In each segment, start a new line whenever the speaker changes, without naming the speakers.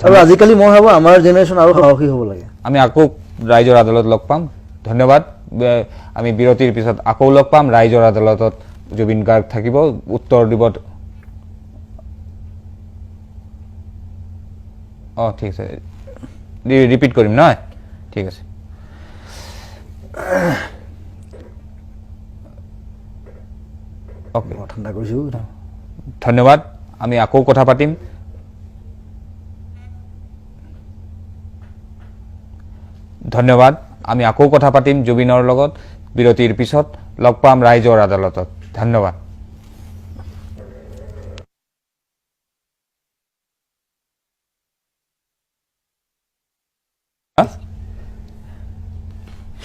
আৰু আজিকালি মই ভাবো আমাৰ জেনেৰেশ্যন আৰু সাহসী হ'ব লাগে
আমি আকৌ ৰাইজৰ আদালত লগ পাম ধন্যবাদ আমি বিৰতিৰ পিছত আকৌ লগ পাম ৰাইজৰ আদালতত জুবিন গাৰ্গ থাকিব উত্তৰ দিব ঠিক আছে ৰিপিট কৰিম নহয় ঠিক আছে ওকে
ঠাণ্ডা কৰিছোঁ
ধন্যবাদ আমি আকৌ কথা পাতিম ধন্যবাদ আমি আকৌ কথা পাতিম জুবিনৰ লগত বিৰতিৰ পিছত লগ পাম ৰাইজৰ আদালতত ধন্যবাদ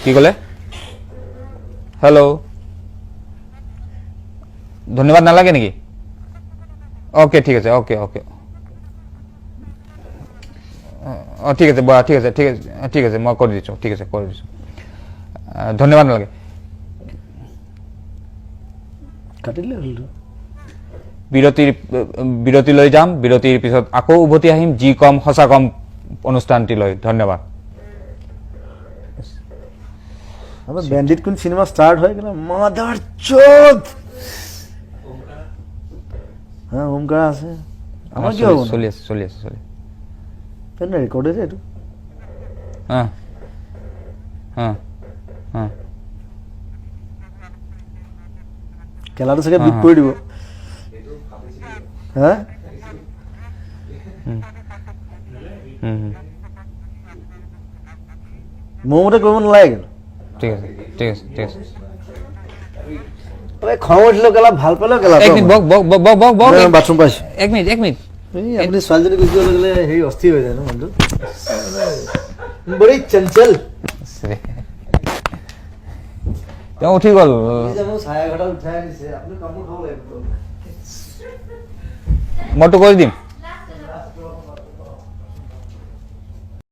কি ক'লে হেল্ল' ধন্যবাদ নালাগে নেকি ওকে ঠিক আছে ওকে ওকে ঠিক আছে ঠিক আছে ঠিক আছে ঠিক আছে মই কৰি দিছোঁ ঠিক আছে কৰি দিছোঁ ধন্যবাদ নালাগে
কাটিলে হ'ল
বিৰতিলৈ যাম বিৰতিৰ পিছত আকৌ উভতি আহিম যি কম সঁচা কম অনুষ্ঠানটিলৈ ধন্যবাদ
अब बैंडिट कुन सिनेमा स्टार्ट हो गया मदर चोद हाँ ओमकार আছে আমার কি হবে
চলি আছে চলি আছে চলি
কেন রেকর্ড আছে এটা
হ্যাঁ হ্যাঁ হ্যাঁ
খেলাটো চাগে বিট কৰি দিব হ্যাঁ মোৰ মতে কৰিব নালাগে কিন্তু
ঠিক আছে ঠিক আছে ঠিক আছে
খং উঠিলেও গেলা ভাল পালেও গেলা
এক মিনিট বক বক বক বক বক
বাথৰুম পাইছো
এক মিনিট
এই আপুনি ছোৱালীজনী গুচি গ'লে হেৰি অস্থিৰ হৈ যায় ন মনটো বড়ি চঞ্চল
তেওঁ উঠি গ'ল
ছায়া ঘটা উঠাই দিছে আপুনি কামোৰ খাব লাগিব
মইতো কৰি দিম